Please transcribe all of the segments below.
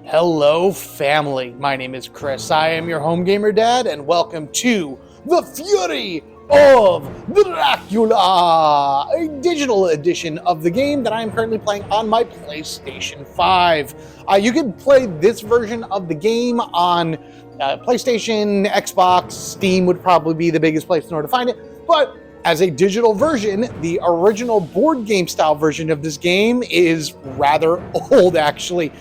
Hello family, my name is Chris, I am your home gamer dad, and welcome to the Fury of Dracula, a digital edition of the game that I am currently playing on my PlayStation 5. You can play this version of the game on PlayStation, Xbox, Steam would probably be the biggest place in order to find it, but as a digital version, the original board game style version of this game is rather old, actually.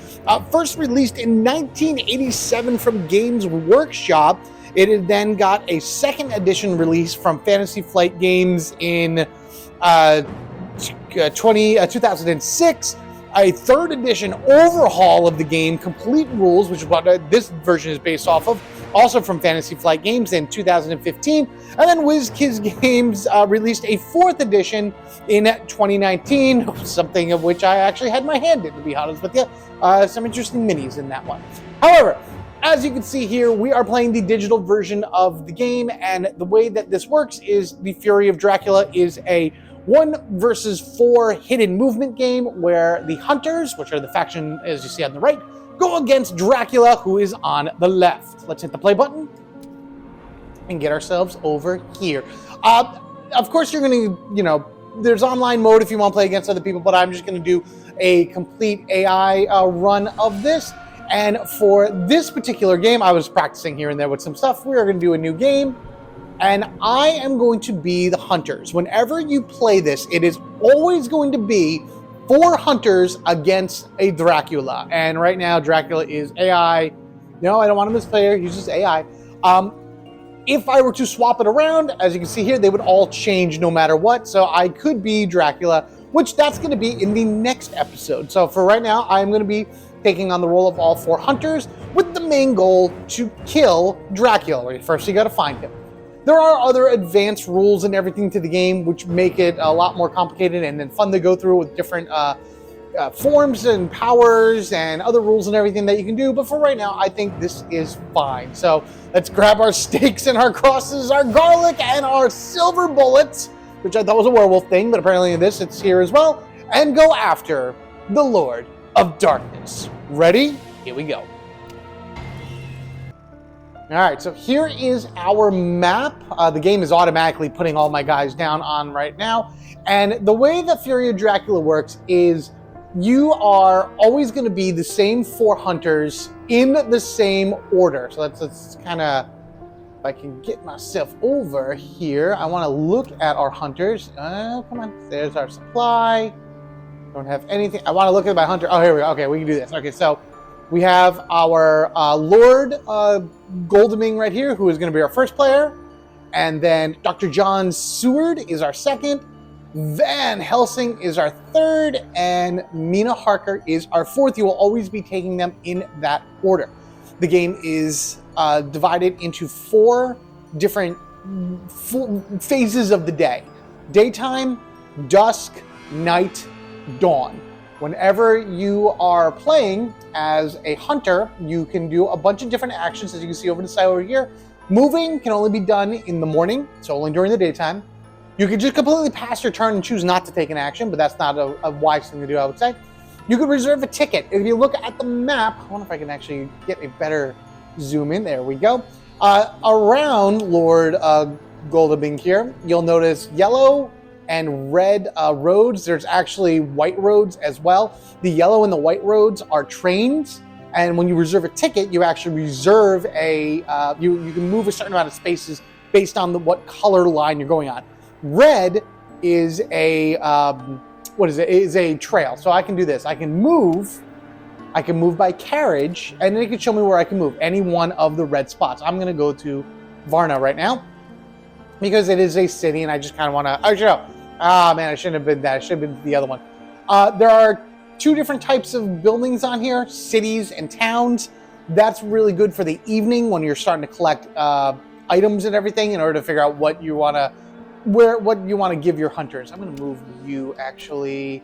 First released in 1987 from Games Workshop, it had then got a second edition release from Fantasy Flight Games in 2006. A third edition overhaul of the game, complete rules, which is what this version is based off of, also from Fantasy Flight Games in 2015. And then WizKids Games released a fourth edition in 2019, something of which I actually had my hand in, to be honest with you. Some interesting minis in that one. However, as you can see here, we are playing the digital version of the game, and the way that this works is the Fury of Dracula is a 1 versus 4 hidden movement game where the hunters, which are the faction as you see on the right, go against Dracula, who is on the left. Let's hit the play button and get ourselves over here. Of course, you're going to, there's online mode if you want to play against other people, but I'm just going to do a complete AI run of this. And for this particular game, I was practicing here and there with some stuff. We are going to do a new game. And I am going to be the hunters. Whenever you play this, it is always going to be 4 hunters against a Dracula. And right now, Dracula is AI. No, I don't want him as player. He's just AI. If I were to swap it around, as you can see here, they would all change no matter what. So I could be Dracula, which that's going to be in the next episode. So for right now, I'm going to be taking on the role of all 4 hunters with the main goal to kill Dracula. First, you got to find him. There are other advanced rules and everything to the game, which make it a lot more complicated and then fun to go through with different forms and powers and other rules and everything that you can do. But for right now, I think this is fine. So let's grab our stakes and our crosses, our garlic and our silver bullets, which I thought was a werewolf thing, but apparently in this it's here as well, and go after the Lord of Darkness. Ready? Here we go. All right, so here is our map. The game is automatically putting all my guys down on right now. And the way that Fury of Dracula works is you are always going to be the same 4 hunters in the same order. So let's kind of, if I can get myself over here, I want to look at our hunters. Come on, there's our supply. Don't have anything. I want to look at my hunter. Oh, here we go. Okay, we can do this. Okay, so we have our Lord Goldeming right here, who is going to be our first player. And then Dr. John Seward is our second. Van Helsing is our third. And Mina Harker is our fourth. You will always be taking them in that order. The game is divided into 4 different phases of the day. Daytime, dusk, night, dawn. Whenever you are playing as a hunter, you can do a bunch of different actions, as you can see over the side over here. Moving can only be done in the morning, so only during the daytime. You can just completely pass your turn and choose not to take an action, but that's not a wise thing to do, I would say. You could reserve a ticket. If you look at the map, I wonder if I can actually get a better zoom in. There we go. Around Lord Goldeming here, you'll notice yellow and red roads. There's actually white roads as well. The yellow and the white roads are trains, and when you reserve a ticket, you actually reserve a you can move a certain amount of spaces based on what color line you're going on. Red is a is a trail, so I can do this. I can move by carriage, and then it can show me where I can move any one of the red spots. I'm going to go to Varna right now because it is a city, and I just kind of want to. Actually, no. Ah, man, I shouldn't have been that. I should have been the other one. There are 2 different types of buildings on here, cities and towns. That's really good for the evening when you're starting to collect items and everything in order to figure out what you want to give your hunters. I'm going to move you, actually.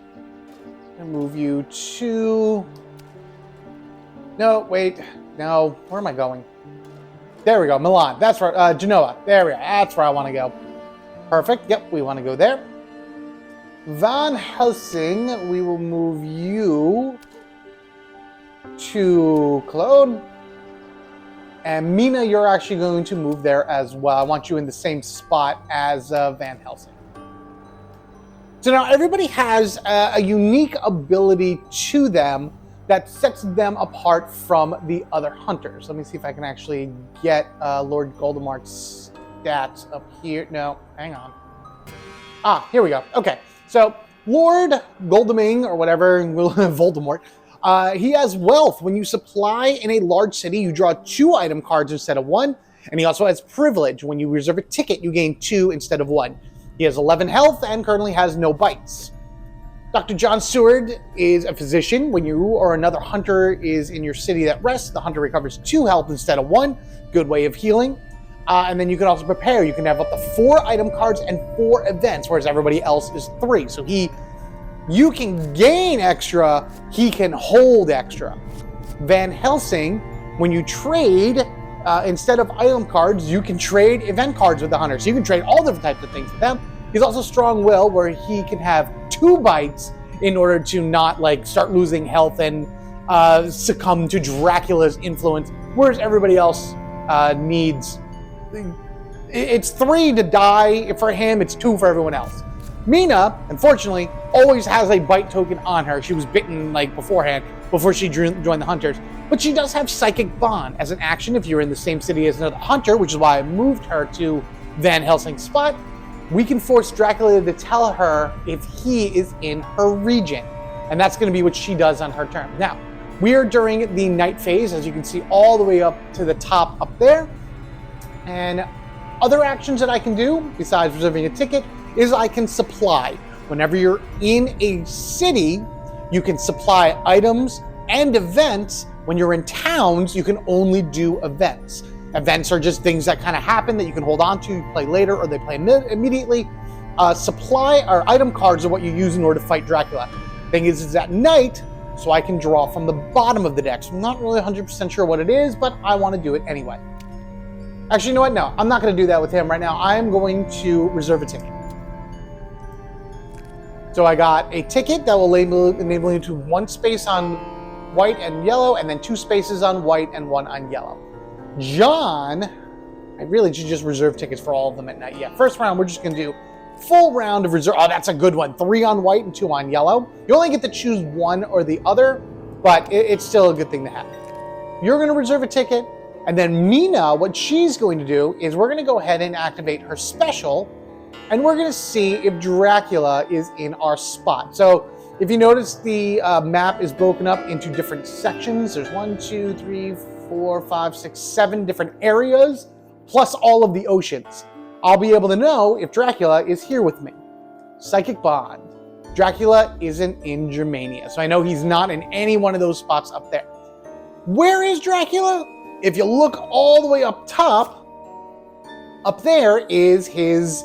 I'm going to move you to... No, wait. No, where am I going? There we go, Milan. That's right. Genoa. There we go. That's where I want to go. Perfect. Yep, we want to go there. Van Helsing, we will move you to Cologne. And Mina, you're actually going to move there as well. I want you in the same spot as Van Helsing. So now everybody has a unique ability to them that sets them apart from the other hunters. Let me see if I can actually get Lord Goldemart's stats up here. No, hang on. Ah, here we go. Okay, so Lord Goldeming, or whatever, Voldemort, he has wealth. When you supply in a large city, you draw 2 item cards instead of 1. And he also has privilege. When you reserve a ticket, you gain 2 instead of 1. He has 11 health and currently has no bites. Dr. John Seward is a physician. When you or another hunter is in your city that rests, the hunter recovers 2 health instead of 1. Good way of healing. And then you can also prepare. You can have up to 4 item cards and 4 events, whereas everybody else is 3. So you can gain extra, he can hold extra. Van Helsing, when you trade, instead of item cards, you can trade event cards with the hunter. So you can trade all different types of things with them. He's also strong will, where he can have 2 bites in order to not start losing health and succumb to Dracula's influence, whereas everybody else needs. It's 3 to die for him. It's 2 for everyone else. Mina, unfortunately, always has a bite token on her. She was bitten beforehand, before she joined the hunters. But she does have Psychic Bond as an action if you're in the same city as another hunter, which is why I moved her to Van Helsing's spot. We can force Dracula to tell her if he is in her region. And that's going to be what she does on her turn. Now, we are during the night phase, as you can see all the way up to the top up there. And other actions that I can do, besides reserving a ticket, is I can supply. Whenever you're in a city, you can supply items and events. When you're in towns, you can only do events. Events are just things that kind of happen that you can hold on to, play later, or they play immediately. Supply or item cards are what you use in order to fight Dracula. Thing is, it's at night, so I can draw from the bottom of the deck. So I'm not really 100% sure what it is, but I want to do it anyway. Actually, you know what? No, I'm not going to do that with him right now. I am going to reserve a ticket. So I got a ticket that will enable you to 1 space on white and yellow, and then 2 spaces on white and 1 on yellow. John, I really should just reserve tickets for all of them at night. Yeah, first round, we're just going to do full round of reserve. Oh, that's a good one. 3 on white and 2 on yellow. You only get to choose one or the other, but it's still a good thing to have. You're going to reserve a ticket, and then Mina, what she's going to do is we're going to go ahead and activate her special, and we're going to see if Dracula is in our spot. So if you notice, the map is broken up into different sections. There's 1, 2, 3, 4, 5, 6, 7 different areas, plus all of the oceans. I'll be able to know if Dracula is here with me. Psychic Bond. Dracula isn't in Germania, so I know he's not in any one of those spots up there. Where is Dracula? If you look all the way up top, up there is his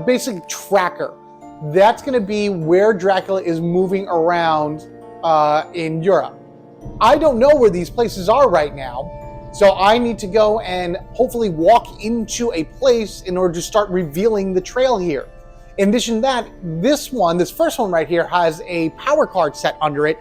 basic tracker. That's going to be where Dracula is moving around in Europe. I don't know where these places are right now, so I need to go and hopefully walk into a place in order to start revealing the trail here. In addition to that, this first one right here, has a power card set under it.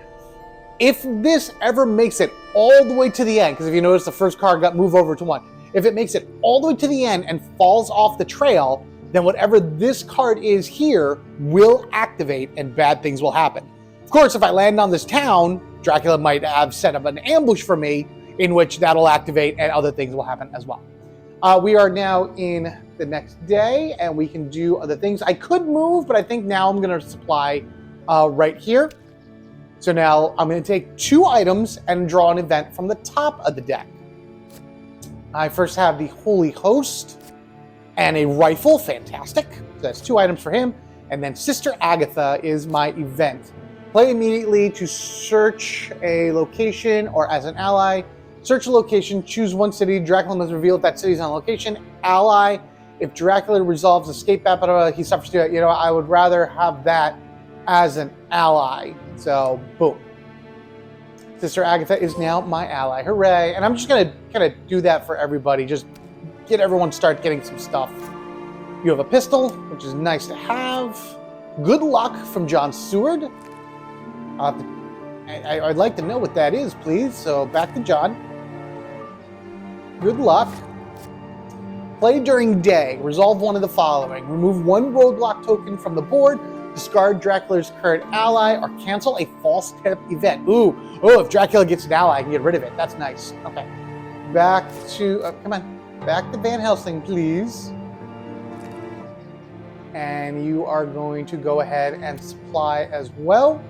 If this ever makes it all the way to the end, because if you notice the first card got moved over to 1, if it makes it all the way to the end and falls off the trail, then whatever this card is here will activate and bad things will happen. Of course, if I land on this town, Dracula might have set up an ambush for me, in which that'll activate and other things will happen as well. We are now in the next day, and we can do other things. I could move, but I think now I'm going to supply right here. So now I'm going to take 2 items and draw an event from the top of the deck. I first have the Holy Host and a rifle. Fantastic. So that's 2 items for him. And then Sister Agatha is my event. Play immediately to search a location or as an ally. Search a location, choose 1 city. Dracula must reveal if that city is on location. Ally. If Dracula resolves escape battle, he suffers to it. You know, I would rather have that as an ally. So, boom. Sister Agatha is now my ally. Hooray. And I'm just going to kind of do that for everybody. Just get everyone start getting some stuff. You have a pistol, which is nice to have. Good luck from John Seward. I'll have to I'd like to know what that is, please. So back to John. Good luck. Play during day. Resolve one of the following. Remove one roadblock token from the board. Discard Dracula's current ally or cancel a false tip event. Ooh, oh, if Dracula gets an ally, I can get rid of it. That's nice. Okay. Back to, come on. Back to Van Helsing, please. And you are going to go ahead and supply as well.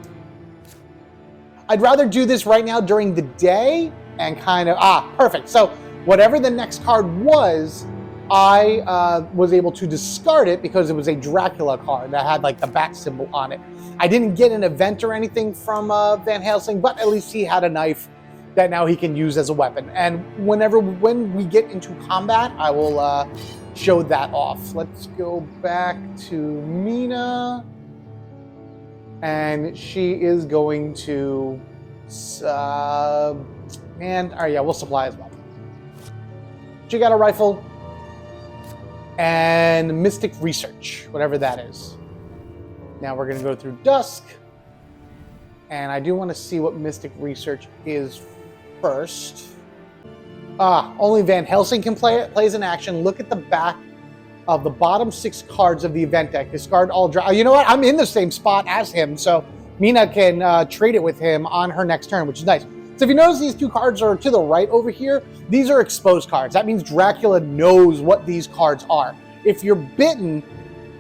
I'd rather do this right now during the day and kind of, perfect. So whatever the next card was, I was able to discard it because it was a Dracula card that had like the bat symbol on it. I didn't get an event or anything from Van Helsing, but at least he had a knife that now he can use as a weapon. And when we get into combat, I will show that off. Let's go back to Mina. And she is going to, all right, yeah, we'll supply as well. She got a rifle. And Mystic Research, whatever that is. Now we're going to go through Dusk. And I do want to see what Mystic Research is first. Only Van Helsing can play it. Plays in action. Look at the back of the bottom 6 cards of the event deck. Discard all you know what? I'm in the same spot as him, so Mina can trade it with him on her next turn, which is nice. So if you notice these 2 cards are to the right over here, these are exposed cards. That means Dracula knows what these cards are. If you're bitten,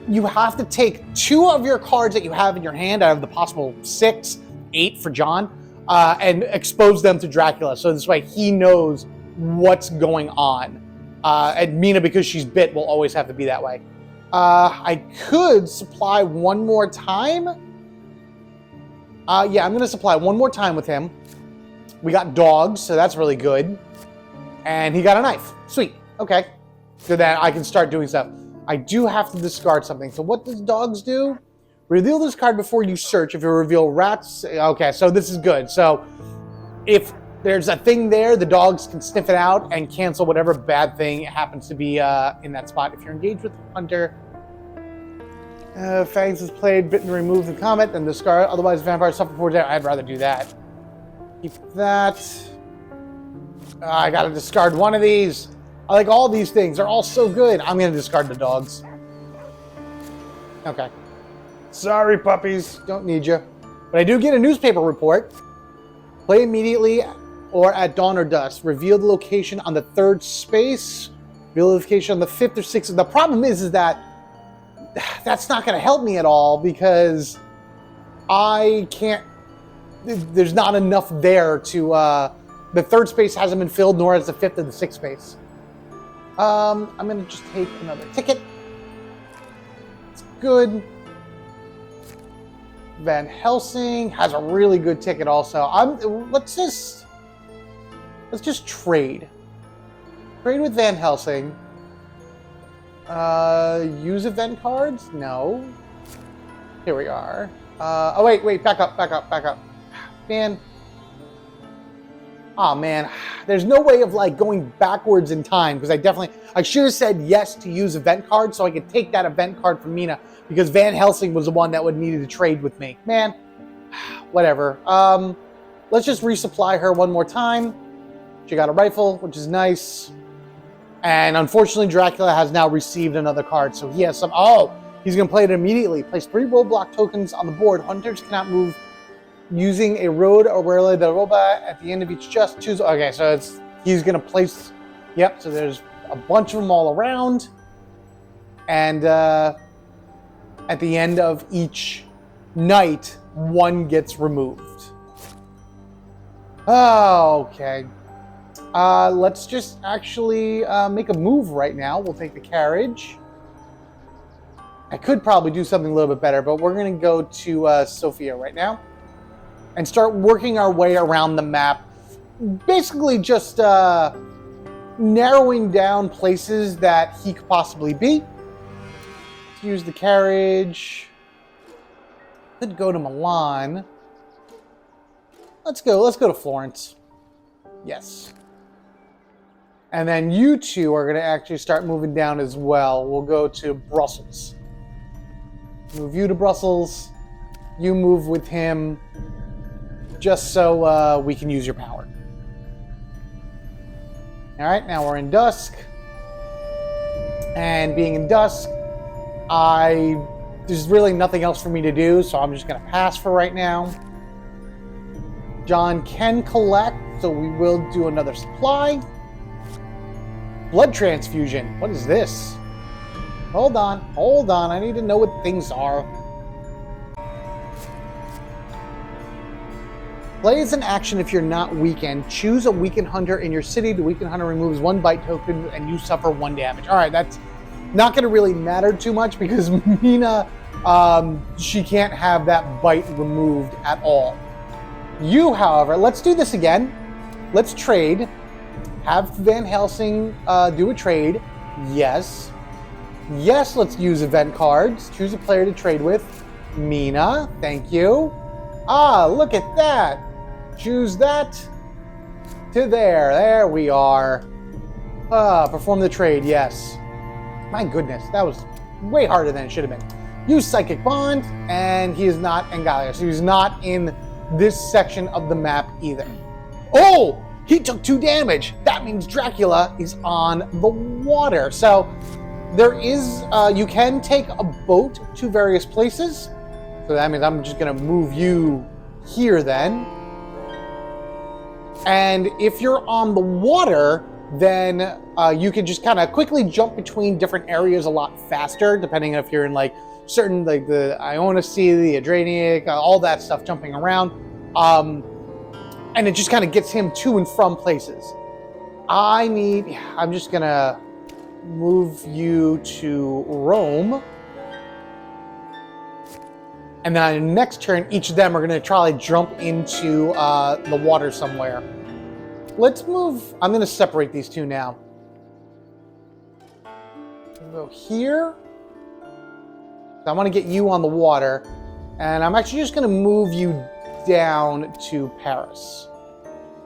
you have to take 2 of your cards that you have in your hand out of the possible 6, 8 for John, and expose them to Dracula. So this way he knows what's going on. And Mina, because she's bit, will always have to be that way. I could supply one more time. Yeah, I'm going to supply one more time with him. We got dogs, so that's really good. And he got a knife. Sweet. Okay. So that I can start doing stuff. I do have to discard something. So what does dogs do? Reveal this card before you search. If you reveal rats... Okay, so this is good. So if there's a thing there, the dogs can sniff it out and cancel whatever bad thing happens to be in that spot. If you're engaged with the hunter... Fangs is played, bitten, removed, and comment, then discard. Otherwise, vampires suffer 4 damage. I'd rather do that. Keep that. I gotta discard one of these. I like all these things. They're all so good. I'm gonna discard the dogs. Okay. Sorry, puppies. Don't need you. But I do get a newspaper report. Play immediately or at dawn or dusk. Reveal the location on the 3rd space. Reveal the location on the 5th or 6th. The problem is that that's not gonna help me at all because I can't... There's not enough there to, the 3rd space hasn't been filled, nor has the 5th or the 6th space. I'm going to just take another ticket. It's good. Van Helsing has a really good ticket also. Let's just trade. Trade with Van Helsing. Use event cards? No. Here we are. Oh, wait, back up. Man. Oh, man. There's no way of, like, going backwards in time, because I should have said yes to use event cards so I could take that event card from Mina, because Van Helsing was the one that would needed to trade with me. Man. Whatever. Let's just resupply her one more time. She got a rifle, which is nice. And unfortunately, Dracula has now received another card, so he has some... Oh! He's going to play it immediately. Place 3 roadblock tokens on the board. Hunters cannot move using a road or rarely the robot at the end of each just choose. Okay, so he's going to place... Yep, so there's a bunch of them all around. And at the end of each night, 1 gets removed. Oh, okay. Let's just actually make a move right now. We'll take the carriage. I could probably do something a little bit better, but we're going to go to Sofia right now and start working our way around the map. Basically just narrowing down places that he could possibly be. Let's use the carriage. Could go to Milan. Let's go to Florence. Yes. And then you 2 are going to actually start moving down as well. We'll go to Brussels. Move you to Brussels. You move with him just so we can use your power. All right, now we're in dusk. And being in dusk, there's really nothing else for me to do, so I'm just going to pass for right now. John can collect, so we will do another supply. Blood transfusion. What is this? Hold on. I need to know what things are. Play as an action if you're not weakened. Choose a weakened hunter in your city. The weakened hunter removes 1 bite token and you suffer 1 damage. All right, that's not going to really matter too much because Mina, she can't have that bite removed at all. You, however, let's do this again. Let's trade. Have Van Helsing do a trade. Yes. Yes, let's use event cards. Choose a player to trade with. Mina, thank you. Ah, look at that. Choose that to there. There we are. Perform the trade, yes. My goodness, that was way harder than it should have been. Use Psychic Bond, and he is not in Gallia, so he's not in this section of the map either. Oh, he took 2 damage. That means Dracula is on the water. So there is, you can take a boat to various places. So that means I'm just going to move you here then. And if you're on the water, then you can just kind of quickly jump between different areas a lot faster, depending on if you're in like certain, like the Iona Sea, the Adriatic, all that stuff jumping around. And it just kind of gets him to and from places. I'm just going to move you to Rome. And then on the next turn, each of them are going to try to jump into the water somewhere. Let's move. I'm going to separate these two now. We'll go here. I want to get you on the water. And I'm actually just going to move you down to Paris.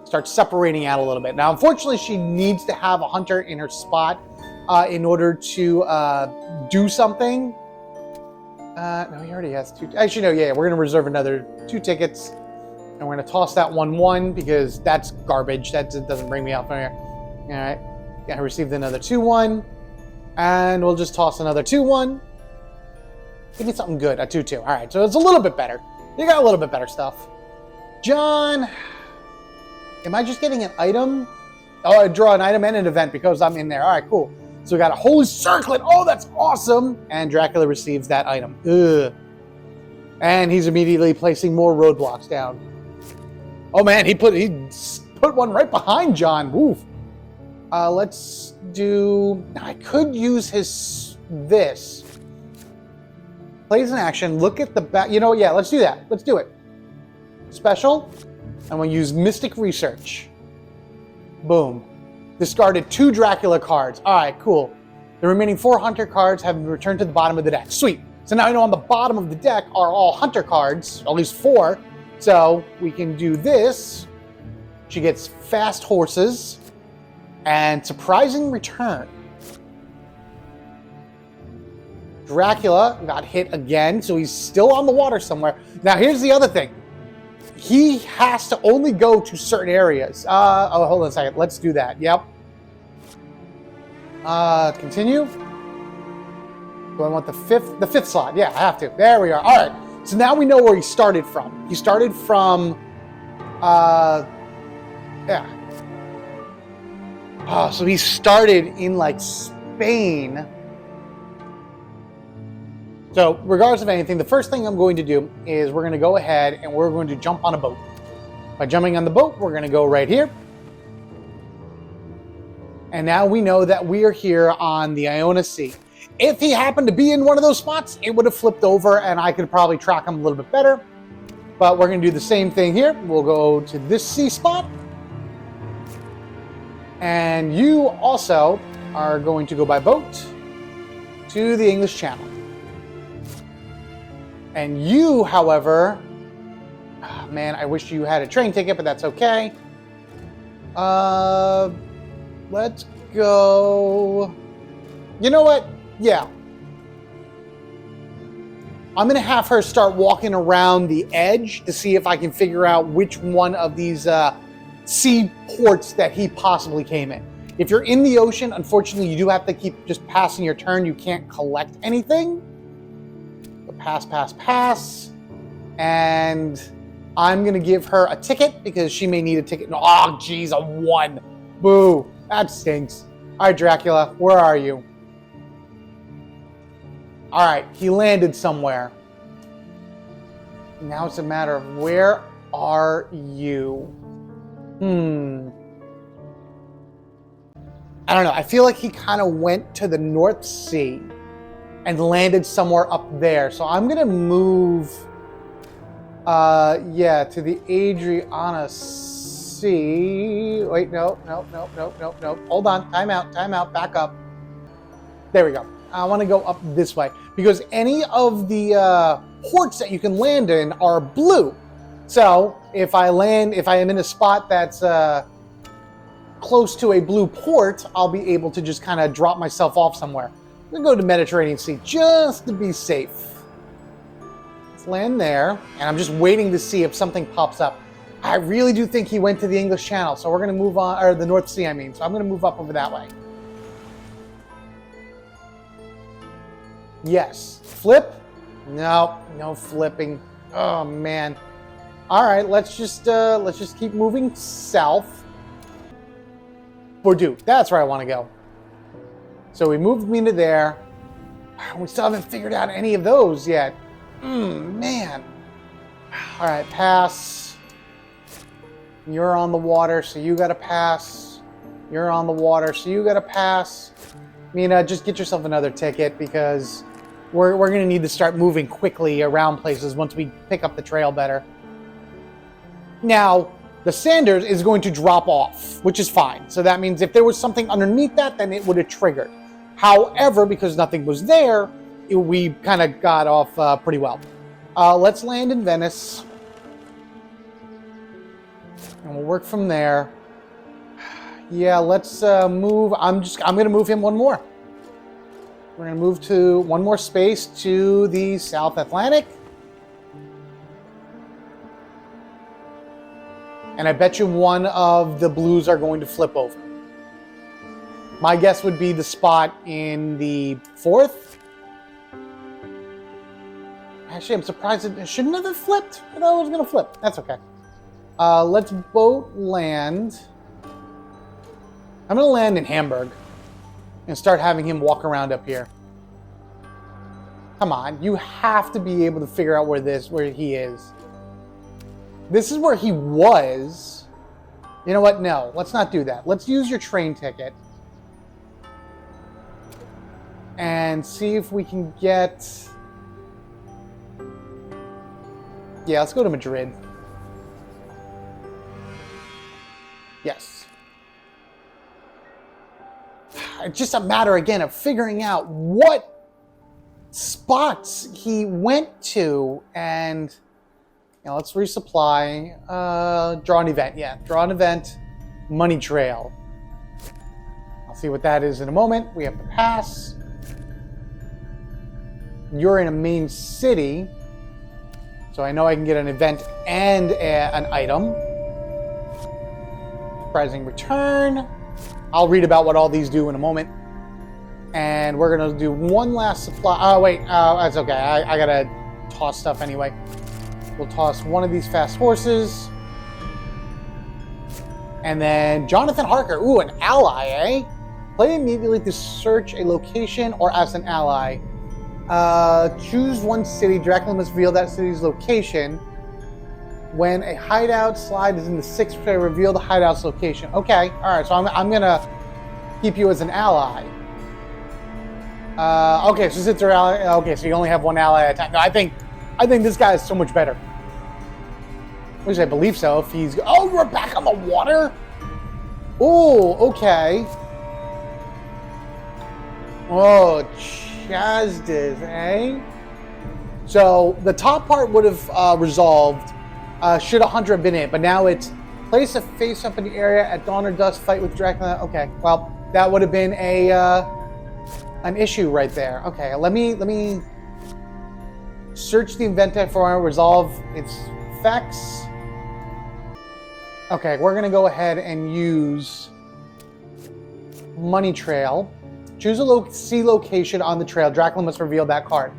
Start separating out a little bit. Now, unfortunately, she needs to have a hunter in her spot in order to do something. No, he already has 2. Actually, no, yeah, we're going to reserve another 2 tickets. And we're going to toss that 1-1 because that's garbage. That doesn't bring me out from here. All right. Yeah, I received another 2-1. And we'll just toss another 2-1. Give me something good, a 2-2. All right, so it's a little bit better. You got a little bit better stuff. John, am I just getting an item? Oh, I draw an item and an event because I'm in there. All right, cool. So we got a Holy Circlet. Oh, that's awesome. And Dracula receives that item. Ugh. And he's immediately placing more roadblocks down. Oh man, he put one right behind John. Woof. Let's do. I could use this. Plays an action. Look at the back. You know, yeah. Let's do that. Let's do it. Special. And we'll use Mystic Research. Boom. Discarded 2 Dracula cards. All right, cool. The remaining 4 Hunter cards have been returned to the bottom of the deck. Sweet. So now I know on the bottom of the deck are all Hunter cards, at least 4. So we can do this. She gets fast horses and surprising return. Dracula got hit again, so he's still on the water somewhere. Now here's the other thing. He has to only go to certain areas. Oh, hold on a second. Let's do that. Yep. Continue. Do I want the fifth slot? Yeah, I have to. There we are. All right. So now we know where he started from. He started from, yeah. Oh, so he started in like Spain. So regardless of anything, the first thing I'm going to do is we're going to go ahead and we're going to jump on a boat. By jumping on the boat, we're going to go right here. And now we know that we are here on the Iona Sea. If he happened to be in one of those spots, it would have flipped over and I could probably track him a little bit better. But we're going to do the same thing here. We'll go to this sea spot. And you also are going to go by boat to the English Channel. And you, however, oh man, I wish you had a train ticket, but that's okay. Let's go. You know what? Yeah. I'm going to have her start walking around the edge to see if I can figure out which one of these sea ports that he possibly came in. If you're in the ocean, unfortunately, you do have to keep just passing your turn. You can't collect anything. So pass, pass, pass. And I'm going to give her a ticket because she may need a ticket. Oh, geez, a 1. Boo. That stinks. All right, Dracula, where are you? All right, he landed somewhere. Now it's a matter of where are you? I don't know. I feel like he kind of went to the North Sea and landed somewhere up there. So I'm going to move, to the Adriana Sea. Wait, no. Hold on. Time out. Back up. There we go. I want to go up this way because any of the ports that you can land in are blue. So if I am in a spot that's close to a blue port, I'll be able to just kind of drop myself off somewhere. I'm going to go to Mediterranean Sea just to be safe. Let's land there, and I'm just waiting to see if something pops up. I really do think he went to the English Channel, so we're going to move on, or the North Sea, I mean. So I'm going to move up over that way. Yes. Flip? No flipping. Oh man. All right, let's just keep moving south. Bordeaux. That's where I want to go. So we moved me to there. We still haven't figured out any of those yet. Man. All right, pass. You're on the water, so you got to pass. You're on the water, so you got to pass. Mina, just get yourself another ticket because we're going to need to start moving quickly around places once we pick up the trail better. Now, the Sanders is going to drop off, which is fine. So that means if there was something underneath that, then it would have triggered. However, because nothing was there, we kind of got off pretty well. Let's land in Venice. And we'll work from there. Yeah, let's move. I'm going to move him one more. We're going to move to one more space to the South Atlantic. And I bet you one of the blues are going to flip over. My guess would be the spot in the 4th. Actually, I'm surprised it shouldn't have flipped. I thought it was going to flip. That's okay. Let's boat land. I'm going to land in Hamburg and start having him walk around up here. Come on, you have to be able to figure out where he is. This is where he was. You know what? No, let's not do that. Let's use your train ticket and see if we can get... Yeah, let's go to Madrid. Yes. It's just a matter, again, of figuring out what spots he went to, and let's resupply. Draw an event. Yeah, draw an event. Money trail. I'll see what that is in a moment. We have to pass. You're in a main city, so I know I can get an event and an item. Surprising return. I'll read about what all these do in a moment. And we're going to do one last supply. Oh, wait. That's okay. I got to toss stuff anyway. We'll toss one of these fast horses. And then Jonathan Harker. Ooh, an ally, eh? Play immediately to search a location or as an ally. Choose one city. Dracula must reveal that city's location. When a hideout slide is in the 6th player, reveal the hideout's location. Okay, all right. So I'm gonna keep you as an ally. Okay, so since they're ally, okay, so you only have one ally at a time. No, I think this guy is so much better. At least I believe so. If he's we're back on the water. Oh, okay. Oh, Chazdes, eh? So the top part would have resolved. Should a hunter have been in, but now it's place a face up in the area at dawn or dusk, fight with Dracula. Okay, well, that would have been an issue right there. Okay, let me Search the event for resolve its effects. Okay, we're gonna go ahead and use Money Trail. Choose a C location on the trail. Dracula must reveal that card.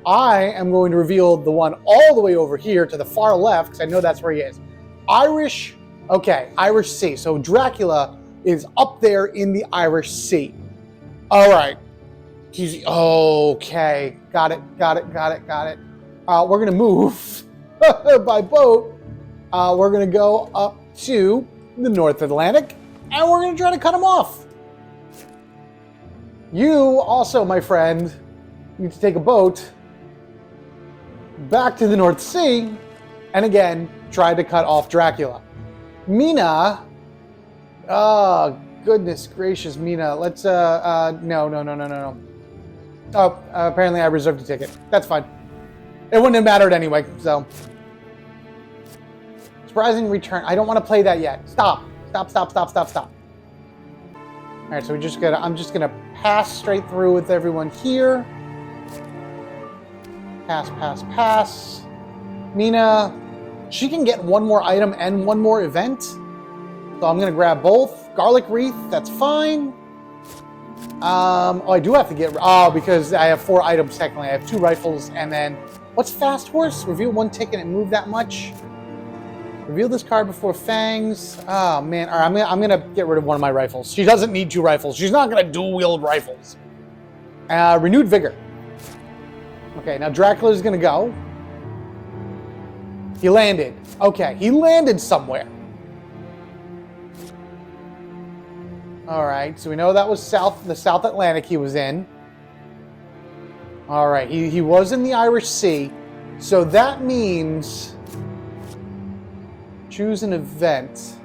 I am going to reveal the one all the way over here to the far left, because I know that's where he is. Irish, okay, Irish Sea. So Dracula is up there in the Irish Sea. All right. He's, okay. Got it. We're going to move by boat. We're going to go up to the North Atlantic, and we're going to try to cut him off. You also, my friend, need to take a boat back to the North Sea, and again, try to cut off Dracula. Mina, oh, goodness gracious, Mina, let's, no. Oh, apparently I reserved a ticket. That's fine. It wouldn't have mattered anyway, so. Surprising return. I don't want to play that yet. Stop. All right, so I'm just gonna pass straight through with everyone here. Pass. Mina, she can get one more item and one more event. So I'm gonna grab both. Garlic Wreath, that's fine. I do have to get, because I have 4 items technically. I have 2 rifles, and then, what's Fast Horse? Reveal 1 ticket and move that much. Reveal this card before Fangs. Oh man, all right, I'm gonna get rid of one of my rifles. She doesn't need 2 rifles. She's not gonna dual wield rifles. Renewed Vigor. Okay, now Dracula's gonna go. He landed. Okay, he landed somewhere. All right, so we know that was the South Atlantic he was in. All right, he was in the Irish Sea. So that means choose an event.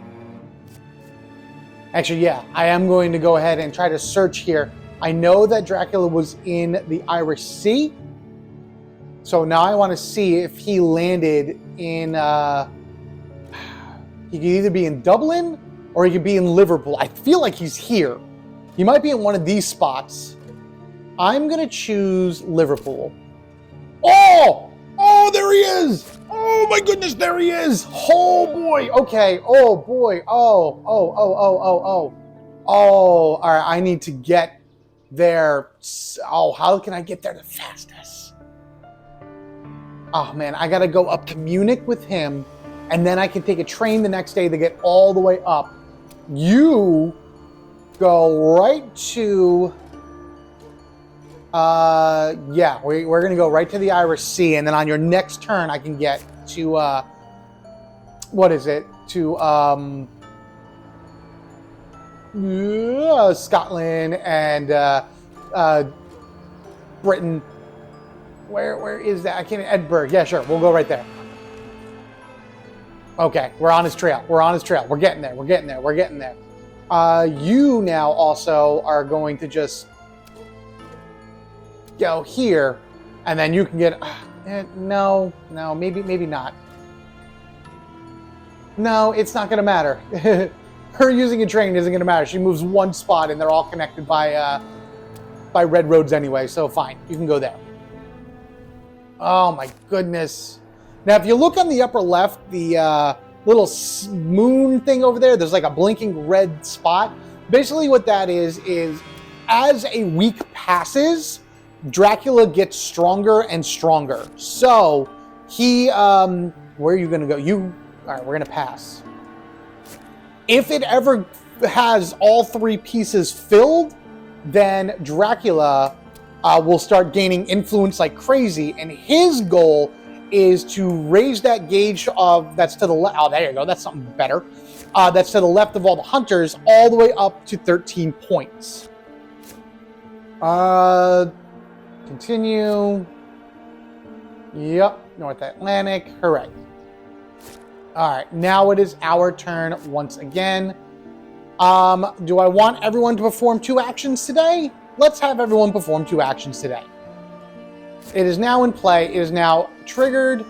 Actually, yeah, I am going to go ahead and try to search here. I know that Dracula was in the Irish Sea. So now I want to see if he landed in, he could either be in Dublin or he could be in Liverpool. I feel like he's here. He might be in one of these spots. I'm going to choose Liverpool. Oh, there he is. Oh my goodness, there he is. Oh boy. Okay. Oh boy. Oh. All right. I need to get there. Oh, how can I get there the fastest? Oh man, I got to go up to Munich with him, and then I can take a train the next day to get all the way up. You go right to, we're going to go right to the Irish Sea, and then on your next turn, I can get to, Scotland and Britain. Where is that? I can't, Edinburgh. Yeah, sure. We'll go right there. Okay, we're on his trail. We're getting there. You now also are going to just go here, and then you can get, no, maybe not. No, it's not going to matter. Her using a train isn't going to matter. She moves one spot, and they're all connected by red roads anyway, so fine. You can go there. Oh my goodness. Now, if you look on the upper left, the little moon thing over there, there's like a blinking red spot. Basically what that is as a week passes, Dracula gets stronger and stronger. So he, where are you going to go? All right, we're going to pass. If it ever has all 3 pieces filled, then Dracula will start gaining influence like crazy, and his goal is to raise that gauge that's to the left. Oh, there you go. That's something better. That's to the left of all the hunters, all the way up to 13 points. Continue. Yep, North Atlantic. Correct. All right, now it is our turn once again. Do I want everyone to perform 2 actions today? Let's have everyone perform 2 actions today. It is now in play. It is now triggered.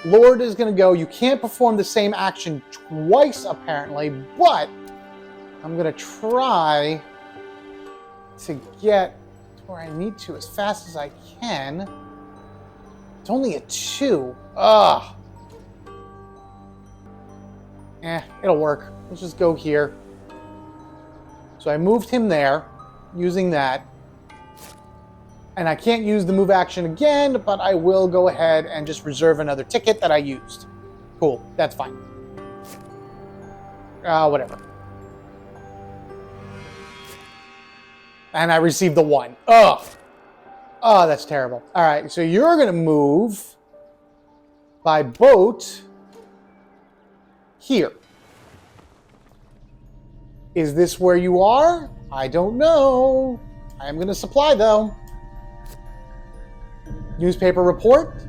Lord is going to go. You can't perform the same action twice, apparently, but I'm going to try to get to where I need to as fast as I can It's only a 2. Ugh. It'll work. Let's just go here. So I moved him there, using that. And I can't use the move action again, but I will go ahead and just reserve another ticket that I used. Cool, that's fine. Whatever. And I received the 1. Ugh. Oh, that's terrible. All right, so you're going to move by boat here. Is this where you are? I don't know. I am going to supply, though. Newspaper report.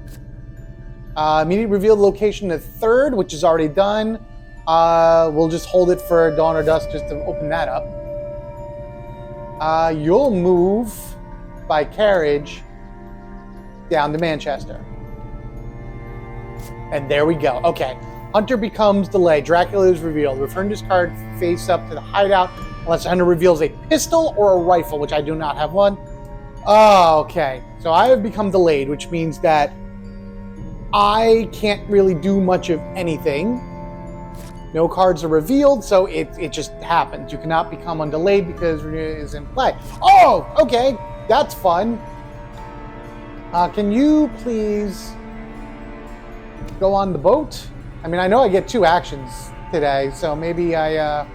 Immediately reveal the location of the 3rd, which is already done. We'll just hold it for dawn or dusk just to open that up. You'll move by carriage down to Manchester. And there we go. Okay. Hunter becomes delayed. Dracula is revealed. Return this card face up to the hideout unless Hunter reveals a pistol or a rifle, which I do not have one. Oh, okay. So I have become delayed, which means that I can't really do much of anything. No cards are revealed, so it just happens. You cannot become undelayed because it is in play. Oh, okay. That's fun. Can you please go on the boat? I mean, I know I get 2 actions today, so maybe I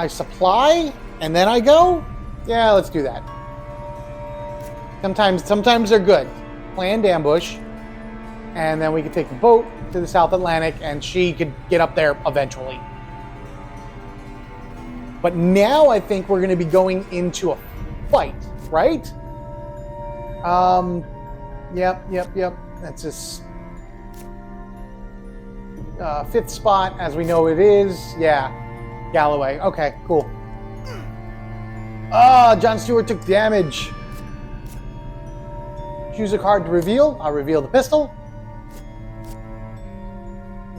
supply and then I go? Yeah, let's do that. Sometimes they're good. Planned ambush, and then we could take the boat to the South Atlantic, and she could get up there eventually. But now I think we're going to be going into a fight, right? Yep. That's just 5th spot, as we know it is. Yeah, Galloway. Okay, cool. John Stewart took damage. Choose a card to reveal. I'll reveal the pistol.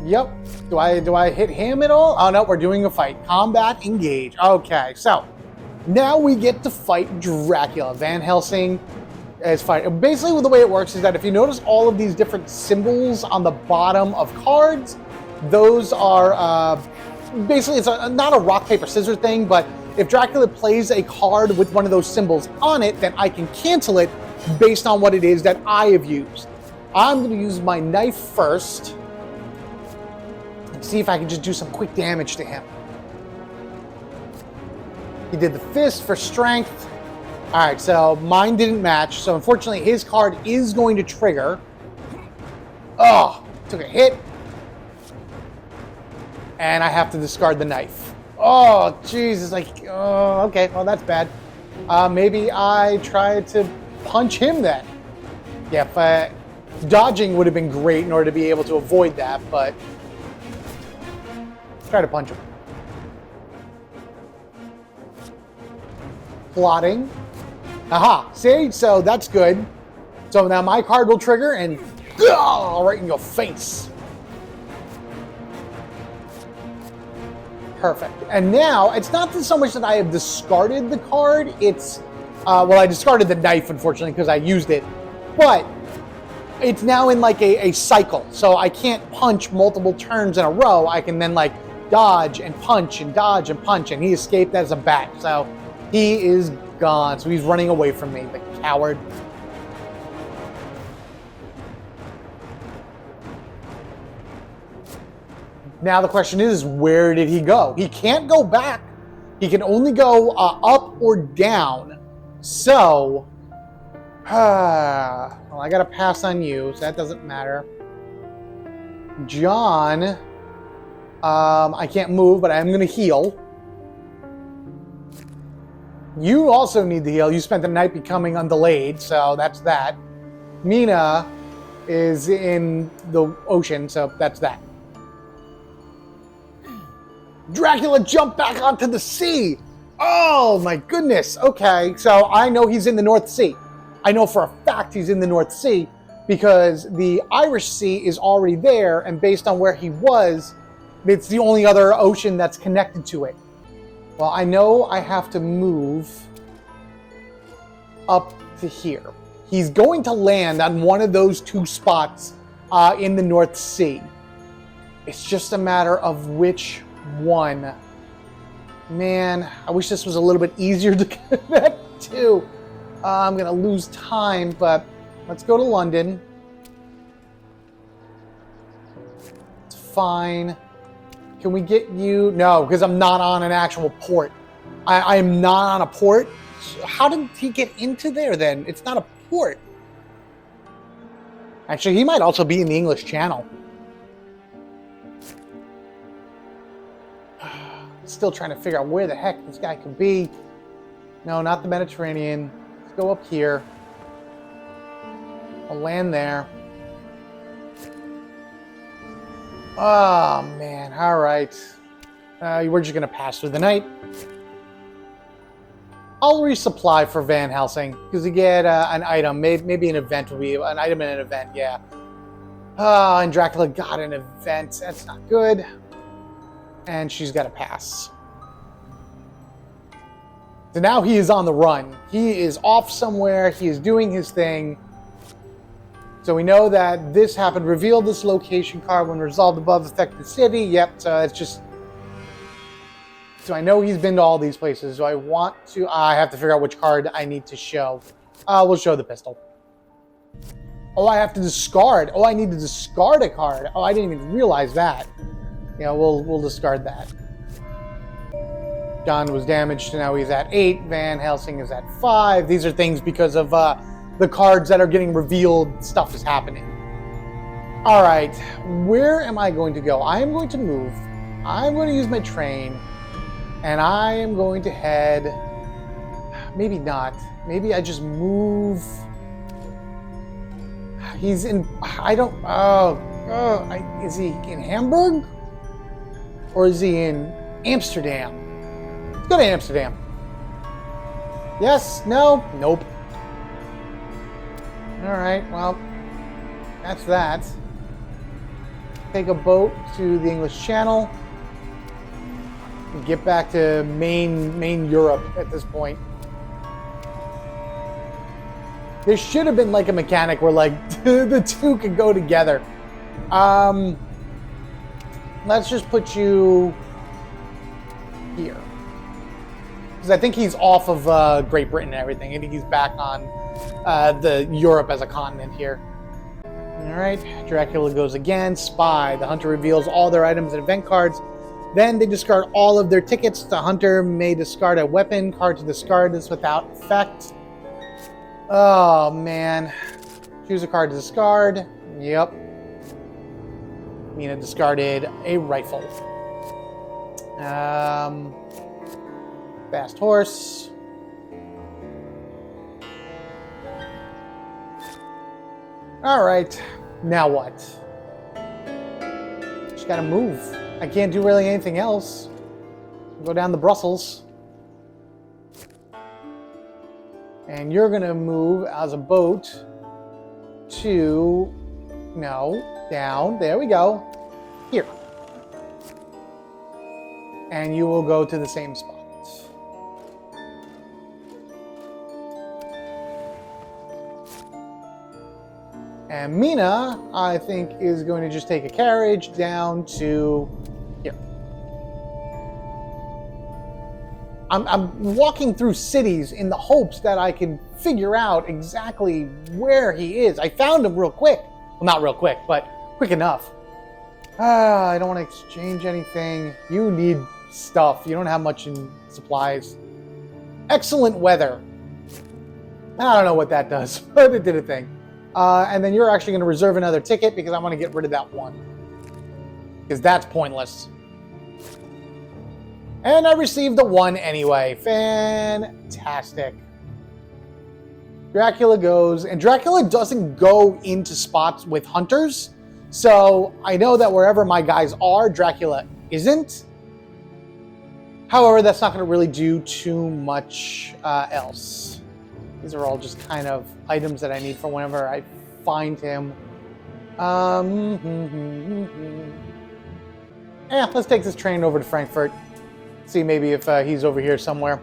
Yep. Do I hit him at all? Oh no, we're doing a fight. Combat engage. Okay, so now we get to fight Dracula. Van Helsing is fighting. Basically, the way it works is that if you notice all of these different symbols on the bottom of cards, those are basically, it's not a rock, paper, scissors thing, but if Dracula plays a card with one of those symbols on it, then I can cancel it based on what it is that I have used. I'm going to use my knife first and see if I can just do some quick damage to him. He did the fist for strength. All right, so mine didn't match, so unfortunately his card is going to trigger. Oh, took a hit. And I have to discard the knife. Oh, Jesus, okay, well, that's bad. Maybe I try to punch him then. Yeah, dodging would have been great in order to be able to avoid that, but try to punch him. Plotting. Aha, see? So that's good. So now my card will trigger and right in your face. Perfect. And now, it's not so much that I have discarded the card, it's, I discarded the knife, unfortunately, because I used it, but it's now in like a cycle, so I can't punch multiple turns in a row. I can then dodge and punch and dodge and punch, and he escaped as a bat, so he is gone. So he's running away from me, the coward. Now the question is, where did he go? He can't go back. He can only go up or down. So, well, I got to pass on you, so that doesn't matter. John, I can't move, but I'm going to heal. You also need to heal. You spent the night becoming undelayed, so that's that. Mina is in the ocean, so that's that. Dracula jumped back onto the sea. Oh my goodness. Okay, so I know he's in the North Sea. I know for a fact he's in the North Sea because the Irish Sea is already there, and based on where he was, it's the only other ocean that's connected to it. Well, I know I have to move up to here. He's going to land on one of those two spots in the North Sea. It's just a matter of which one. Man, I wish this was a little bit easier to connect to. I'm going to lose time, but let's go to London. It's fine. Can we get you? No, because I'm not on an actual port. I am not on a port. How did he get into there then? It's not a port. Actually, he might also be in the English Channel. Still trying to figure out where the heck this guy could be. No, not the Mediterranean. Let's go up here. I'll land there. Oh, man. All right. We're just going to pass through the night. I'll resupply for Van Helsing because you get an item. Maybe an event will be an item in an event. Yeah. And Dracula got an event. That's not good. And she's got to pass. So now he is on the run. He is off somewhere. He is doing his thing. So we know that this happened. Reveal this location card when resolved above affected city. Yep. So it's just. So I know he's been to all these places. So I want to. I have to figure out which card I need to show. We'll show the pistol. Oh, I have to discard. Oh, I need to discard a card. Oh, I didn't even realize that. Yeah, we'll discard that. John was damaged, now he's at 8. Van Helsing is at 5. These are things because of the cards that are getting revealed. Stuff is happening. All right, where am I going to go? I am going to move. I'm going to use my train, and I am going to head. Maybe not. Maybe I just move. He's in. I don't. Is he in Hamburg? Or is he in Amsterdam? Let's go to Amsterdam. Yes? No? Nope. All right, well, that's that. Take a boat to the English Channel. And get back to main Europe at this point. There should have been like a mechanic where like the two could go together. Let's just put you here. Because I think he's off of Great Britain and everything. I think he's back on the Europe as a continent here. Alright, Dracula goes again. Spy. The hunter reveals all their items and event cards. Then they discard all of their tickets. The hunter may discard a weapon card to discard this without effect. Oh, man. Choose a card to discard. Yep. Mina discarded a rifle. Fast horse. All right, now what? Just gotta move. I can't do really anything else. Go down to Brussels. And you're gonna move as a boat to, no, down, there we go. Here. And you will go to the same spot. And Mina, I think, is going to just take a carriage down to here. I'm walking through cities in the hopes that I can figure out exactly where he is. I found him real quick. Well, not real quick, but quick enough. I don't want to exchange anything. You need stuff. You don't have much in supplies. Excellent weather. I don't know what that does, but it did a thing. And then you're actually going to reserve another ticket because I want to get rid of that one. Because that's pointless. And I received the one anyway. Fantastic. Dracula goes, and Dracula doesn't go into spots with hunters. So I know that wherever my guys are, Dracula isn't. However, that's not going to really do too much else. These are all just kind of items that I need for whenever I find him. Let's take this train over to Frankfurt. See maybe if he's over here somewhere.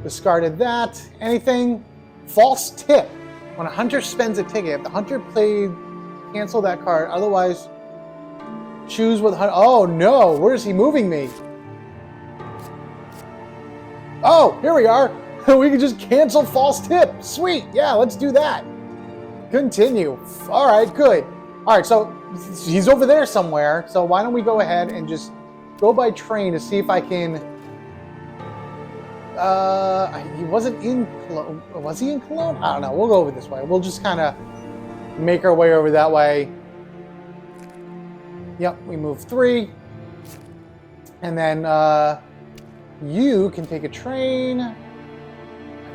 Discarded that. Anything? False tip. When a hunter spends a ticket, if the hunter played, cancel that card. Otherwise, choose what hunter. Oh no, where is he moving me? Oh, here we are. We can just cancel false tip. Sweet. Yeah, let's do that. Continue. All right, good. All right, so he's over there somewhere. So why don't we go ahead and just go by train to see if I can. He wasn't in Cologne. Was he in Cologne? I don't know. We'll go over this way. We'll just kind of make our way over that way. Yep, we move 3. And then you can take a train. I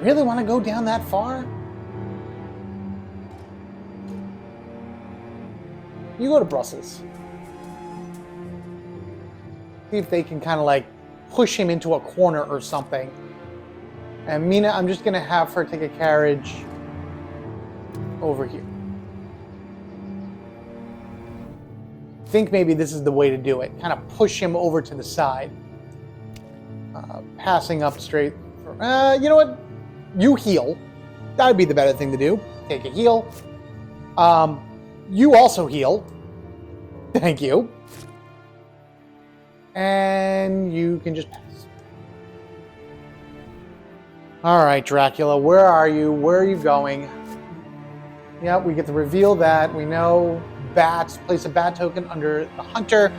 really want to go down that far? You go to Brussels. See if they can kind of like push him into a corner or something. And Mina, I'm just going to have her take a carriage over here. I think maybe this is the way to do it. Kind of push him over to the side. Passing up straight. You know what? You heal. That would be the better thing to do. Take a heal. You also heal. Thank you. And you can just pass. All right, Dracula, where are you? Where are you going? Yep, we get to reveal that. We know bats. Place a bat token under the hunter.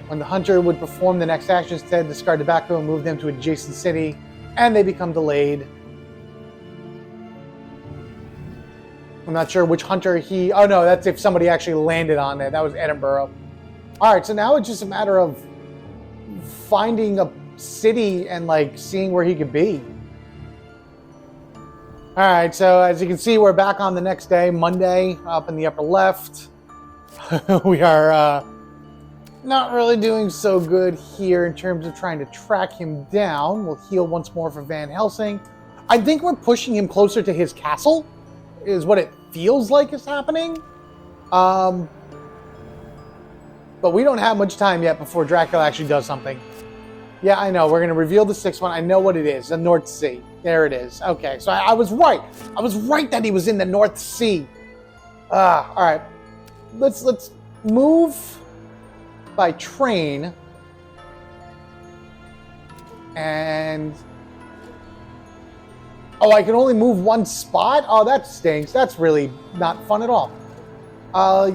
When the hunter would perform the next action, instead discard the bat token and move them to adjacent city, and they become delayed. I'm not sure which hunter he... Oh, no, that's if somebody actually landed on it. That was Edinburgh. All right, so now it's just a matter of finding a city and, like, seeing where he could be. All right, so as you can see, we're back on the next day, Monday, up in the upper left. We are not really doing so good here in terms of trying to track him down. We'll heal once more for Van Helsing. I think we're pushing him closer to his castle, is what it feels like is happening. But we don't have much time yet before Dracula actually does something. Yeah, I know. We're going to reveal the 6th one. I know what it is. The North Sea. There it is. Okay, so I was right. I was right that he was in the North Sea. All right. Let's move by train. And... Oh, I can only move one spot? Oh, that stinks. That's really not fun at all.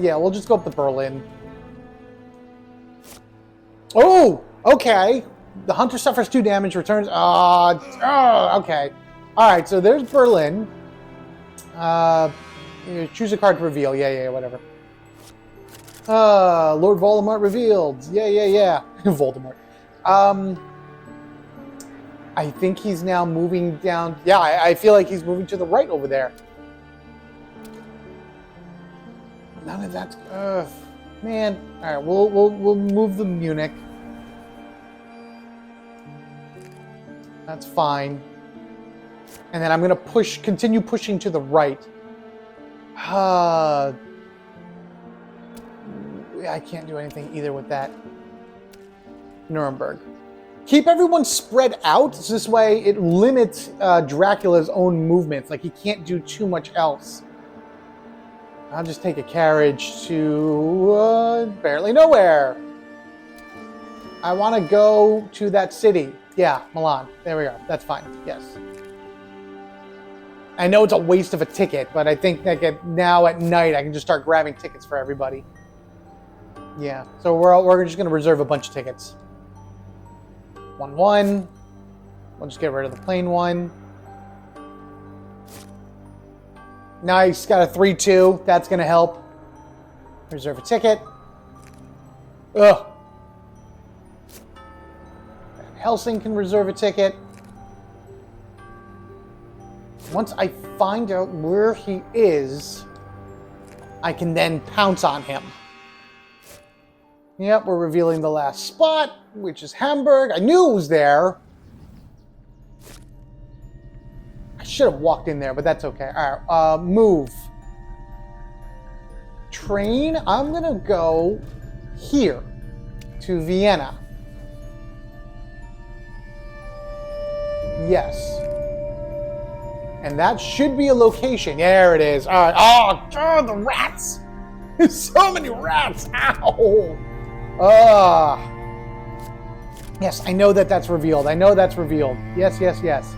Yeah, we'll just go up to Berlin. Oh, okay. The hunter suffers 2 damage, returns... okay. All right, so there's Berlin. Choose a card to reveal. Yeah, whatever. Lord Voldemort revealed. Yeah. Voldemort. I think he's now moving down... Yeah, I feel like he's moving to the right over there. None of that's... man. All right, we'll move the Munich. That's fine. And then I'm going to continue pushing to the right. I can't do anything either with that. Nuremberg. Keep everyone spread out, so this way it limits Dracula's own movements. Like, he can't do too much else. I'll just take a carriage to barely nowhere. I want to go to that city. Yeah, Milan. There we go. That's fine. Yes. I know it's a waste of a ticket, but I think that now at night I can just start grabbing tickets for everybody. Yeah. So we're just going to reserve a bunch of tickets. 1-1. We'll just get rid of the plain one. Nice. Got a 3-2. That's going to help. Reserve a ticket. Ugh. Helsing can reserve a ticket. Once I find out where he is, I can then pounce on him. Yep, we're revealing the last spot, which is Hamburg. I knew it was there. I should have walked in there, but that's okay. All right, move. Train, I'm going to go here to Vienna. Yes. And that should be a location. There it is. All right. Oh, God, the rats. There's so many rats. Ow. Yes, I know that that's revealed. I know that's revealed. Yes, yes, yes.